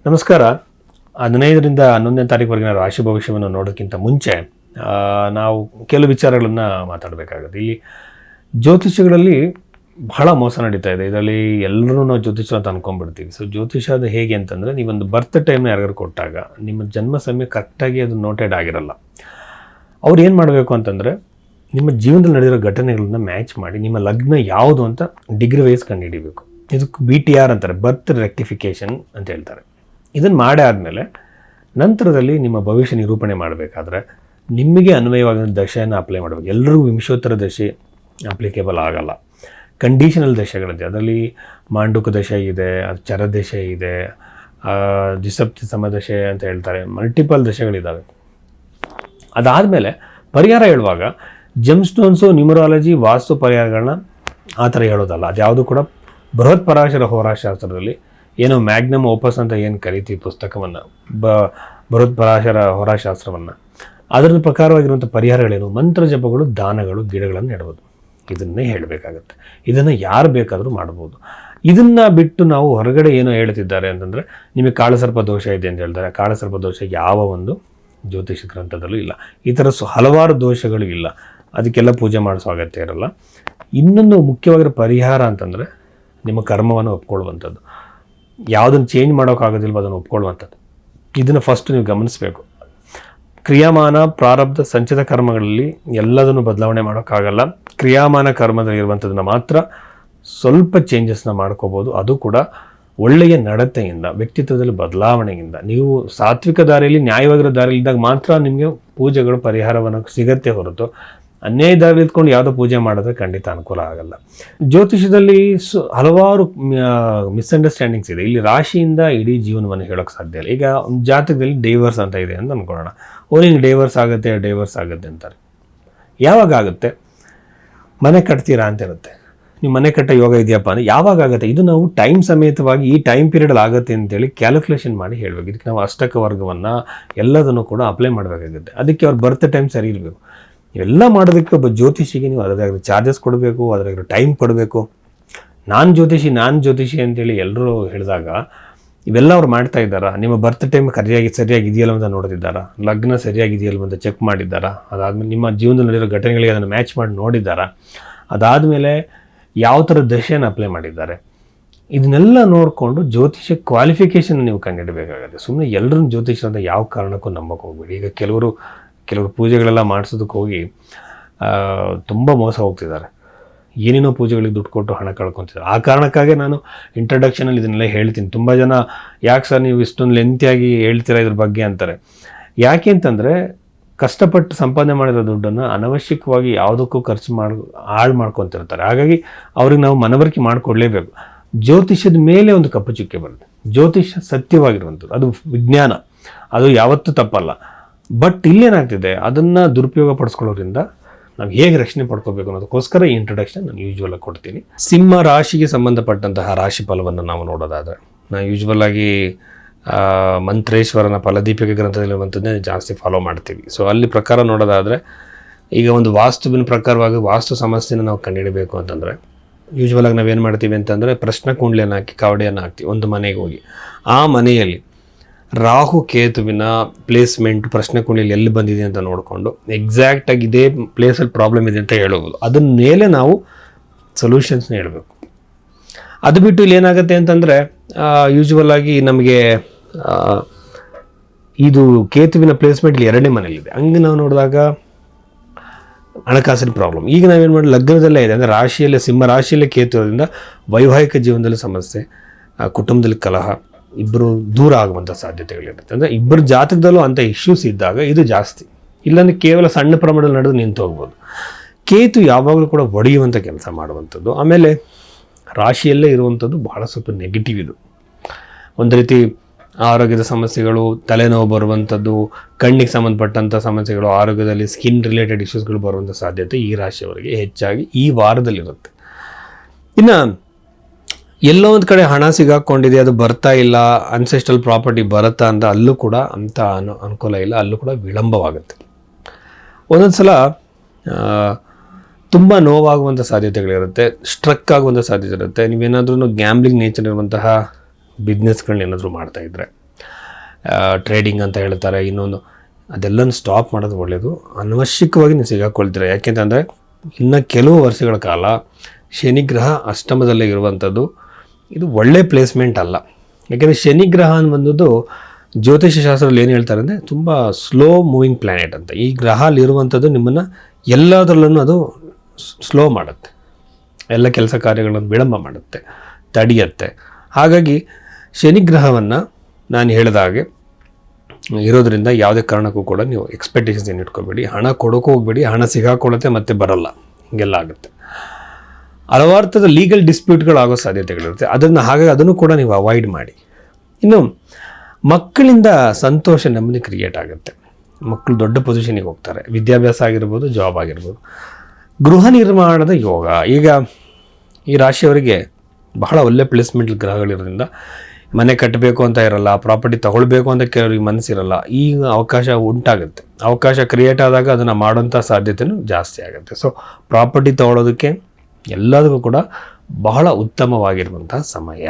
ನಮಸ್ಕಾರ. 15ರಿಂದ 11ನೇ ತಾರೀಕುವರೆಗಿನ ರಾಶಿ ಭವಿಷ್ಯವನ್ನು ನೋಡೋಕ್ಕಿಂತ ಮುಂಚೆ ನಾವು ಕೆಲವು ವಿಚಾರಗಳನ್ನು ಮಾತಾಡಬೇಕಾಗುತ್ತೆ. ಇಲ್ಲಿ ಜ್ಯೋತಿಷ್ಯಗಳಲ್ಲಿ ಬಹಳ ಮೋಸ ನಡೀತಾ ಇದೆ. ಇದರಲ್ಲಿ ಎಲ್ಲರೂ ನಾವು ಜ್ಯೋತಿಷ್ಯ ಅಂತ ಅನ್ಕೊಂಡ್ಬಿಡ್ತೀವಿ. ಸೊ ಜ್ಯೋತಿಷ್ಯ ಅದು ಹೇಗೆ ಅಂತಂದರೆ, ನೀವೊಂದು ಬರ್ತ್ ಟೈಮ್ನ ಯಾರಿಗಾರು ಕೊಟ್ಟಾಗ ನಿಮ್ಮ ಜನ್ಮ ಸಮಯ ಕರೆಕ್ಟಾಗಿ ಅದು ನೋಟೆಡ್ ಆಗಿರಲ್ಲ. ಅವ್ರು ಏನು ಮಾಡಬೇಕು ಅಂತಂದರೆ, ನಿಮ್ಮ ಜೀವನದಲ್ಲಿ ನಡೆದಿರೋ ಘಟನೆಗಳನ್ನ ಮ್ಯಾಚ್ ಮಾಡಿ ನಿಮ್ಮ ಲಗ್ನ ಯಾವುದು ಅಂತ ಡಿಗ್ರಿ ವೈಸ್ ಕಂಡುಹಿಡಿಬೇಕು. ಇದಕ್ಕೆ BTR ಅಂತಾರೆ, ಬರ್ತ್ ರೆಕ್ಟಿಫಿಕೇಷನ್ ಅಂತ ಹೇಳ್ತಾರೆ. ಇದನ್ನು ಮಾಡೇ ಆದಮೇಲೆ ನಂತರದಲ್ಲಿ ನಿಮ್ಮ ಭವಿಷ್ಯ ನಿರೂಪಣೆ ಮಾಡಬೇಕಾದ್ರೆ ನಿಮಗೆ ಅನ್ವಯವಾಗಿರೋ ದಶೆಯನ್ನು ಅಪ್ಲೈ ಮಾಡಬೇಕು. ಎಲ್ಲರಿಗೂ ವಿಂಶೋತ್ತರ ದಶೆ ಅಪ್ಲಿಕೇಬಲ್ ಆಗಲ್ಲ. ಕಂಡೀಷನಲ್ ದಶೆಗಳಿದೆ. ಅದರಲ್ಲಿ ಮಾಂಡುಕ ದಶೆ ಇದೆ, ಚರ ದಶೆ ಇದೆ, ದ್ವಿಸಪ್ತಿ ಸಮದಶೆ ಅಂತ ಹೇಳ್ತಾರೆ, ಮಲ್ಟಿಪಲ್ ದಶೆಗಳಿದ್ದಾವೆ. ಅದಾದಮೇಲೆ ಪರಿಹಾರ ಹೇಳುವಾಗ ಜೆಮ್ ಸ್ಟೋನ್ಸು, ನ್ಯೂಮರಾಲಜಿ, ವಾಸ್ತು ಪರಿಹಾರಗಳನ್ನ ಆ ಥರ ಹೇಳೋದಲ್ಲ. ಅದ್ಯಾವುದು ಕೂಡ ಬೃಹತ್ ಪರಾಶರ ಹೋರಾಶಾಸ್ತ್ರದಲ್ಲಿ ಏನೋ ಮ್ಯಾಗ್ನಮ್ ಓಪಸ್ ಅಂತ ಏನು ಕರಿತೀವಿ ಪುಸ್ತಕವನ್ನು, ಬೃಹತ್ ಪರಾಶರ ಹೋರಾಶಾಸ್ತ್ರವನ್ನು, ಅದರ ಪ್ರಕಾರವಾಗಿರುವಂಥ ಪರಿಹಾರಗಳೇನು, ಮಂತ್ರ ಜಪಗಳು, ದಾನಗಳು, ಗಿಡಗಳನ್ನು ನೆಡ್ಬೋದು. ಇದನ್ನೇ ಹೇಳಬೇಕಾಗತ್ತೆ. ಇದನ್ನು ಯಾರು ಬೇಕಾದರೂ ಮಾಡ್ಬೋದು. ಇದನ್ನು ಬಿಟ್ಟು ನಾವು ಹೊರಗಡೆ ಏನೋ ಹೇಳ್ತಿದ್ದಾರೆ ಅಂತಂದರೆ, ನಿಮಗೆ ಕಾಳಸರ್ಪ ದೋಷ ಇದೆ ಅಂತ ಹೇಳ್ತಾರೆ. ಕಾಳಸರ್ಪ ದೋಷ ಯಾವ ಒಂದು ಜ್ಯೋತಿಷ ಗ್ರಂಥದಲ್ಲೂ ಇಲ್ಲ. ಈ ಥರ ಹಲವಾರು ದೋಷಗಳು ಇಲ್ಲ. ಅದಕ್ಕೆಲ್ಲ ಪೂಜೆ ಮಾಡಿಸೋ ಅಗತ್ಯ ಇರಲ್ಲ. ಇನ್ನೊಂದು ಮುಖ್ಯವಾಗಿರೋ ಪರಿಹಾರ ಅಂತಂದರೆ, ನಿಮ್ಮ ಕರ್ಮವನ್ನು ಒಪ್ಕೊಳ್ಳುವಂಥದ್ದು. ಯಾವುದನ್ನು ಚೇಂಜ್ ಮಾಡೋಕ್ಕಾಗೋದಿಲ್ವೋ ಅದನ್ನು ಒಪ್ಕೊಳ್ಳುವಂಥದ್ದು. ಇದನ್ನು ಫಸ್ಟ್ ನೀವು ಗಮನಿಸಬೇಕು. ಕ್ರಿಯಾಮಾನ, ಪ್ರಾರಬ್ಧ, ಸಂಚಿತ ಕರ್ಮಗಳಲ್ಲಿ ಎಲ್ಲದನ್ನು ಬದಲಾವಣೆ ಮಾಡೋಕ್ಕಾಗಲ್ಲ. ಕ್ರಿಯಾಮಾನ ಕರ್ಮದಲ್ಲಿ ಇರುವಂಥದ್ದನ್ನು ಮಾತ್ರ ಸ್ವಲ್ಪ ಚೇಂಜಸ್ನ ಮಾಡ್ಕೋಬೋದು. ಅದು ಕೂಡ ಒಳ್ಳೆಯ ನಡತೆಯಿಂದ, ವ್ಯಕ್ತಿತ್ವದಲ್ಲಿ ಬದಲಾವಣೆಯಿಂದ. ನೀವು ಸಾತ್ವಿಕ ದಾರಿಯಲ್ಲಿ, ನ್ಯಾಯವಾಗಿರೋ ದಾರಿಯಲ್ಲಿ ಇದ್ದಾಗ ಮಾತ್ರ ನಿಮಗೆ ಪೂಜೆಗಳು ಪರಿಹಾರವನ್ನು ಸಿಗತ್ತೆ ಹೊರತು ಅನ್ಯಾಯ ದಾರಿಯಲ್ಲಿ ಇದ್ಕೊಂಡು ಯಾವುದೋ ಪೂಜೆ ಮಾಡಿದ್ರೆ ಖಂಡಿತ ಅನುಕೂಲ ಆಗಲ್ಲ. ಜ್ಯೋತಿಷದಲ್ಲಿ ಹಲವಾರು ಮಿಸ್ಅಂಡರ್ಸ್ಟ್ಯಾಂಡಿಂಗ್ಸ್ ಇದೆ. ಇಲ್ಲಿ ರಾಶಿಯಿಂದ ಇಡೀ ಜೀವನವನ್ನು ಹೇಳೋಕ್ಕೆ ಸಾಧ್ಯ ಇಲ್ಲ. ಈಗ ಜಾತಕದಲ್ಲಿ ಡೈವರ್ಸ್ ಅಂತ ಇದೆ ಅಂತ ಅಂದ್ಕೊಳ್ಳೋಣ. ನಿಂಗೆ ಡೈವರ್ಸ್ ಆಗುತ್ತೆ ಅಂತಾರೆ. ಯಾವಾಗ ಆಗುತ್ತೆ? ಮನೆ ಕಟ್ತೀರಾ ಅಂತ ಇರುತ್ತೆ. ನೀವು ಮನೆ ಕಟ್ಟ ಯೋಗ ಇದೆಯಪ್ಪ ಅಂದರೆ ಯಾವಾಗ ಆಗುತ್ತೆ? ಇದು ನಾವು ಟೈಮ್ ಸಮೇತವಾಗಿ ಈ ಟೈಮ್ ಪೀರಿಯಡಲ್ಲಿ ಆಗುತ್ತೆ ಅಂತೇಳಿ ಕ್ಯಾಲ್ಕುಲೇಷನ್ ಮಾಡಿ ಹೇಳಬೇಕು. ಇದಕ್ಕೆ ನಾವು ಅಷ್ಟಕ ವರ್ಗವನ್ನು ಎಲ್ಲದನ್ನು ಕೂಡ ಅಪ್ಲೈ ಮಾಡಬೇಕಾಗುತ್ತೆ. ಅದಕ್ಕೆ ಅವ್ರ ಬರ್ತ್ ಟೈಮ್ ಸರಿ ಇರಬೇಕು. ಇವೆಲ್ಲ ಮಾಡೋದಕ್ಕೆ ಒಬ್ಬ ಜ್ಯೋತಿಷಿಗೆ ನೀವು ಅದರಾಗಿರೋ ಚಾರ್ಜಸ್ ಕೊಡಬೇಕು, ಅದರಾಗಿರೋ ಟೈಮ್ ಕೊಡಬೇಕು. ನಾನು ಜ್ಯೋತಿಷಿ ಅಂತೇಳಿ ಎಲ್ಲರೂ ಹೇಳಿದಾಗ ಇವೆಲ್ಲ ಅವ್ರು ಮಾಡ್ತಾ ಇದ್ದಾರಾ? ನಿಮ್ಮ ಬರ್ತ್ ಟೈಮ್ ಸರಿಯಾಗಿ ಇದೆಯಲ್ಲ ಅಂತ ನೋಡ್ತಿದ್ದಾರಾ? ಲಗ್ನ ಸರಿಯಾಗಿದೆಯಲ್ಲ ಅಂತ ಚೆಕ್ ಮಾಡಿದ್ದಾರಾ? ಅದಾದಮೇಲೆ ನಿಮ್ಮ ಜೀವನದಲ್ಲಿ ನಡೆದಿರೋ ಘಟನೆಗಳಿಗೆ ಅದನ್ನು ಮ್ಯಾಚ್ ಮಾಡಿ ನೋಡಿದ್ದಾರಾ? ಅದಾದಮೇಲೆ ಯಾವ ಥರ ದಶೆಯನ್ನು ಅಪ್ಲೈ ಮಾಡಿದ್ದಾರೆ? ಇದನ್ನೆಲ್ಲ ನೋಡಿಕೊಂಡು ಜ್ಯೋತಿಷ ಕ್ವಾಲಿಫಿಕೇಷನ್ ನೀವು ಕಂಡುಹಿಡಬೇಕಾಗುತ್ತೆ. ಸುಮ್ಮನೆ ಎಲ್ಲರನ್ನ ಜ್ಯೋತಿಷ ಅಂತ ಯಾವ ಕಾರಣಕ್ಕೂ ನಂಬಕ್ಕೆ ಹೋಗ್ಬೇಡಿ. ಈಗ ಕೆಲವರು ಪೂಜೆಗಳೆಲ್ಲ ಮಾಡಿಸೋದಕ್ಕೆ ಹೋಗಿ ತುಂಬ ಮೋಸ ಹೋಗ್ತಿದ್ದಾರೆ. ಏನೇನೋ ಪೂಜೆಗಳಿಗೆ ದುಡ್ಡು ಕೊಟ್ಟು ಹಣ ಕಳ್ಕೊತಿದ್ದಾರೆ. ಆ ಕಾರಣಕ್ಕಾಗಿ ನಾನು ಇಂಟ್ರಡಕ್ಷನಲ್ಲಿ ಇದನ್ನೆಲ್ಲ ಹೇಳ್ತೀನಿ. ತುಂಬ ಜನ ಯಾಕೆ ಸರ್ ನೀವು ಇಷ್ಟೊಂದು ಲೆಂತಿಯಾಗಿ ಹೇಳ್ತೀರಾ ಇದ್ರ ಬಗ್ಗೆ ಅಂತಾರೆ. ಯಾಕೆ ಅಂತಂದರೆ, ಕಷ್ಟಪಟ್ಟು ಸಂಪಾದನೆ ಮಾಡಿರೋ ದುಡ್ಡನ್ನು ಅನವಶ್ಯಕವಾಗಿ ಯಾವುದಕ್ಕೂ ಖರ್ಚು ಹಾಳು ಮಾಡ್ಕೊತಿರ್ತಾರೆ. ಹಾಗಾಗಿ ಅವ್ರಿಗೆ ನಾವು ಮನವರಿಕೆ ಮಾಡಿಕೊಡ್ಲೇಬೇಕು. ಜ್ಯೋತಿಷ್ಯದ ಮೇಲೆ ಒಂದು ಕಪ್ಪು ಚುಕ್ಕೆ ಬರುತ್ತೆ. ಜ್ಯೋತಿಷ್ಯ ಸತ್ಯವಾಗಿರುವಂಥದ್ದು, ಅದು ವಿಜ್ಞಾನ, ಅದು ಯಾವತ್ತೂ ತಪ್ಪಲ್ಲ. ಬಟ್ ಇಲ್ಲೇನಾಗ್ತಿದೆ, ಅದನ್ನು ದುರುಪಯೋಗ ಪಡಿಸ್ಕೊಳ್ಳೋದ್ರಿಂದ ನಾವು ಹೇಗೆ ರಕ್ಷಣೆ ಪಡ್ಕೋಬೇಕು ಅನ್ನೋದಕ್ಕೋಸ್ಕರ ಈ ಇಂಟ್ರೊಡಕ್ಷನ್ ನಾನು ಯೂಶ್ವಲಾಗಿ ಕೊಡ್ತೀನಿ. ಸಿಂಹ ರಾಶಿಗೆ ಸಂಬಂಧಪಟ್ಟಂತಹ ರಾಶಿ ಫಲವನ್ನು ನಾವು ನೋಡೋದಾದರೆ, ನಾವು ಯೂಶ್ವಲಾಗಿ ಮಂತ್ರೇಶ್ವರನ ಫಲದೀಪಿಕೆ ಗ್ರಂಥದಲ್ಲಿರುವಂಥದ್ದೇ ಜಾಸ್ತಿ ಫಾಲೋ ಮಾಡ್ತೀವಿ. ಸೊ ಅಲ್ಲಿ ಪ್ರಕಾರ ನೋಡೋದಾದರೆ, ಈಗ ಒಂದು ವಾಸ್ತುವಿನ ಪ್ರಕಾರವಾಗಿ ವಾಸ್ತು ಸಮಸ್ಯೆನ ನಾವು ಕಂಡುಹಿಡಬೇಕು ಅಂತಂದರೆ, ಯೂಶ್ವಲಾಗಿ ನಾವೇನು ಮಾಡ್ತೀವಿ ಅಂತಂದರೆ, ಪ್ರಶ್ನೆ ಕುಂಡ್ಲಿಯನ್ನು ಹಾಕಿ ಕಾವಡಿಯನ್ನು ಹಾಕ್ತೀವಿ ಒಂದು ಮನೆಗೆ ಹೋಗಿ. ಆ ಮನೆಯಲ್ಲಿ ರಾಹು ಕೇತುವಿನ ಪ್ಲೇಸ್ಮೆಂಟ್ ಪ್ರಶ್ನೆ ಕುಂಡ್ಲಿಯಲ್ಲಿ ಎಲ್ಲಿ ಬಂದಿದೆ ಅಂತ ನೋಡಿಕೊಂಡು ಎಕ್ಸಾಕ್ಟಾಗಿ ಇದೇ ಪ್ಲೇಸಲ್ಲಿ ಪ್ರಾಬ್ಲಮ್ ಇದೆ ಅಂತ ಹೇಳೋದು. ಅದನ್ನ ಮೇಲೆ ನಾವು ಸೊಲ್ಯೂಷನ್ಸ್ನ ಹೇಳಬೇಕು. ಅದು ಬಿಟ್ಟು ಇಲ್ಲಿ ಏನಾಗುತ್ತೆ ಅಂತಂದರೆ, ಯೂಶ್ವಲಾಗಿ ನಮಗೆ ಇದು ಕೇತುವಿನ ಪ್ಲೇಸ್ಮೆಂಟ್ ಇಲ್ಲಿ 2ನೇ ಮನೆಯಲ್ಲಿದೆ. ಹಂಗೆ ನಾವು ನೋಡಿದಾಗ ಹಣಕಾಸಿನ ಪ್ರಾಬ್ಲಮ್. ಈಗ ನಾವೇನು ಮಾಡಿ, ಲಗ್ನದಲ್ಲೇ ಇದೆ ಅಂದರೆ ರಾಶಿಯಲ್ಲೇ, ಸಿಂಹ ರಾಶಿಯಲ್ಲೇ ಕೇತು ಇರೋದ್ರಿಂದ ವೈವಾಹಿಕ ಜೀವನದಲ್ಲಿ ಸಮಸ್ಯೆ, ಕುಟುಂಬದಲ್ಲಿ ಕಲಹ, ಇಬ್ಬರು ದೂರ ಆಗುವಂಥ ಸಾಧ್ಯತೆಗಳಿರುತ್ತೆ. ಅಂದರೆ ಇಬ್ಬರು ಜಾತಕದಲ್ಲೂ ಅಂಥ ಇಶ್ಯೂಸ್ ಇದ್ದಾಗ ಇದು ಜಾಸ್ತಿ. ಇಲ್ಲಾಂದರೆ ಕೇವಲ ಸಣ್ಣ ಪ್ರಮಾಣದಲ್ಲಿ ನಡೆದು ನಿಂತು ಹೋಗ್ಬೋದು. ಕೇತು ಯಾವಾಗಲೂ ಕೂಡ ಒಡೆಯುವಂಥ ಕೆಲಸ ಮಾಡುವಂಥದ್ದು. ಆಮೇಲೆ ರಾಶಿಯಲ್ಲೇ ಇರುವಂಥದ್ದು ಬಹಳ ಸ್ವಲ್ಪ ನೆಗೆಟಿವ್. ಇದು ಒಂದು ರೀತಿ ಆರೋಗ್ಯದ ಸಮಸ್ಯೆಗಳು, ತಲೆನೋವು ಬರುವಂಥದ್ದು, ಕಣ್ಣಿಗೆ ಸಂಬಂಧಪಟ್ಟಂಥ ಸಮಸ್ಯೆಗಳು, ಆರೋಗ್ಯದಲ್ಲಿ ಸ್ಕಿನ್ ರಿಲೇಟೆಡ್ ಇಶ್ಯೂಸ್ಗಳು ಬರುವಂಥ ಸಾಧ್ಯತೆ ಈ ರಾಶಿಯವರಿಗೆ ಹೆಚ್ಚಾಗಿ ಈ ವಾರದಲ್ಲಿರುತ್ತೆ. ಇನ್ನು ಎಲ್ಲೋ ಒಂದು ಕಡೆ ಹಣ ಸಿಗಾಕೊಂಡಿದೆ, ಅದು ಬರ್ತಾ ಇಲ್ಲ, ಅನ್ಸೆಸ್ಟ್ರಲ್ ಪ್ರಾಪರ್ಟಿ ಬರುತ್ತಾ ಅಂತ ಅಲ್ಲೂ ಕೂಡ ಅಂಥ ಅನುಕೂಲ ಇಲ್ಲ. ಅಲ್ಲೂ ಕೂಡ ವಿಳಂಬವಾಗುತ್ತೆ. ಒಂದೊಂದು ಸಲ ತುಂಬ ನೋವಾಗುವಂಥ ಸಾಧ್ಯತೆಗಳಿರುತ್ತೆ, ಸ್ಟ್ರಕ್ ಆಗುವಂಥ ಸಾಧ್ಯತೆ ಇರುತ್ತೆ. ನೀವೇನಾದ್ರೂ ಗ್ಯಾಮ್ಲಿಂಗ್ ನೇಚರ್ ಇರುವಂತಹ ಬಿಸ್ನೆಸ್ಗಳನ್ನ ಏನಾದರೂ ಮಾಡ್ತಾಯಿದ್ರೆ, ಟ್ರೇಡಿಂಗ್ ಅಂತ ಹೇಳ್ತಾರೆ, ಇನ್ನೊಂದು, ಅದೆಲ್ಲನೂ ಸ್ಟಾಪ್ ಮಾಡೋದು ಒಳ್ಳೆಯದು. ಅನವಶ್ಯಕವಾಗಿ ನೀವು ಸಿಗಾಕೊಳ್ತೀರ. ಯಾಕೆಂತಂದರೆ ಇನ್ನು ಕೆಲವು ವರ್ಷಗಳ ಕಾಲ ಶನಿಗ್ರಹ ಅಷ್ಟಮದಲ್ಲೇ ಇರುವಂಥದ್ದು, ಇದು ಒಳ್ಳೆ ಪ್ಲೇಸ್ಮೆಂಟ್ ಅಲ್ಲ. ಯಾಕೆಂದರೆ ಶನಿಗ್ರಹ ಅನ್ನೋದು ಜ್ಯೋತಿಷ್ಯ ಶಾಸ್ತ್ರದಲ್ಲಿ ಏನು ಹೇಳ್ತಾರೆ ಅಂದರೆ ತುಂಬ ಸ್ಲೋ ಮೂವಿಂಗ್ ಪ್ಲ್ಯಾನೆಟ್ ಅಂತ. ಈ ಗ್ರಹ ಅಲ್ಲಿರುವಂಥದ್ದು ನಿಮ್ಮನ್ನು ಎಲ್ಲದರಲ್ಲೂ ಅದು ಸ್ಲೋ ಮಾಡುತ್ತೆ, ಎಲ್ಲ ಕೆಲಸ ಕಾರ್ಯಗಳನ್ನು ವಿಳಂಬ ಮಾಡುತ್ತೆ, ತಡೆಯುತ್ತೆ. ಹಾಗಾಗಿ ಶನಿಗ್ರಹವನ್ನು ನಾನು ಹೇಳಿದ ಹಾಗೆ ಇರೋದ್ರಿಂದ ಯಾವುದೇ ಕಾರಣಕ್ಕೂ ಕೂಡ ನೀವು ಎಕ್ಸ್ಪೆಕ್ಟೇಷನ್ಸ್ ಏನು ಇಟ್ಕೋಬೇಡಿ. ಹಣ ಕೊಡೋಕ್ಕೂ ಹೋಗಬೇಡಿ, ಹಣ ಸಿಗಾಕೊಳ್ಳುತ್ತೆ ಮತ್ತೆ ಬರಲ್ಲ, ಹಿಂಗೆಲ್ಲ ಆಗುತ್ತೆ. ಹಲವಾರು ಥರದ ಲೀಗಲ್ ಡಿಸ್ಪ್ಯೂಟ್ಗಳಾಗೋ ಸಾಧ್ಯತೆಗಳಿರುತ್ತೆ. ಹಾಗಾಗಿ ಅದನ್ನು ಕೂಡ ನೀವು ಅವಾಯ್ಡ್ ಮಾಡಿ. ಇನ್ನು ಮಕ್ಕಳಿಂದ ಸಂತೋಷ, ನೆಮ್ಮದಿ ಕ್ರಿಯೇಟ್ ಆಗುತ್ತೆ. ಮಕ್ಕಳು ದೊಡ್ಡ ಪೊಸಿಷನಿಗೆ ಹೋಗ್ತಾರೆ, ವಿದ್ಯಾಭ್ಯಾಸ ಆಗಿರ್ಬೋದು, ಜಾಬ್ ಆಗಿರ್ಬೋದು. ಗೃಹ ನಿರ್ಮಾಣದ ಯೋಗ, ಈಗ ಈ ರಾಶಿಯವರಿಗೆ ಬಹಳ ಒಳ್ಳೆ ಪ್ಲೇಸ್ಮೆಂಟ್ ಗ್ರಹಗಳಿರೋದ್ರಿಂದ ಮನೆ ಕಟ್ಟಬೇಕು ಅಂತ ಇರಲ್ಲ, ಪ್ರಾಪರ್ಟಿ ತಗೊಳ್ಬೇಕು ಅಂತ ಕೆಲವರಿಗೆ ಮನಸ್ಸಿರಲ್ಲ. ಈಗ ಅವಕಾಶ ಉಂಟಾಗುತ್ತೆ. ಅವಕಾಶ ಕ್ರಿಯೇಟ್ ಆದಾಗ ಅದನ್ನು ಮಾಡೋಂಥ ಸಾಧ್ಯತೆಯೂ ಜಾಸ್ತಿ ಆಗುತ್ತೆ. ಸೊ ಪ್ರಾಪರ್ಟಿ ತಗೊಳ್ಳೋದಕ್ಕೆ ಎಲ್ಲದಕ್ಕೂ ಕೂಡ ಬಹಳ ಉತ್ತಮವಾಗಿರುವಂಥ ಸಮಯ.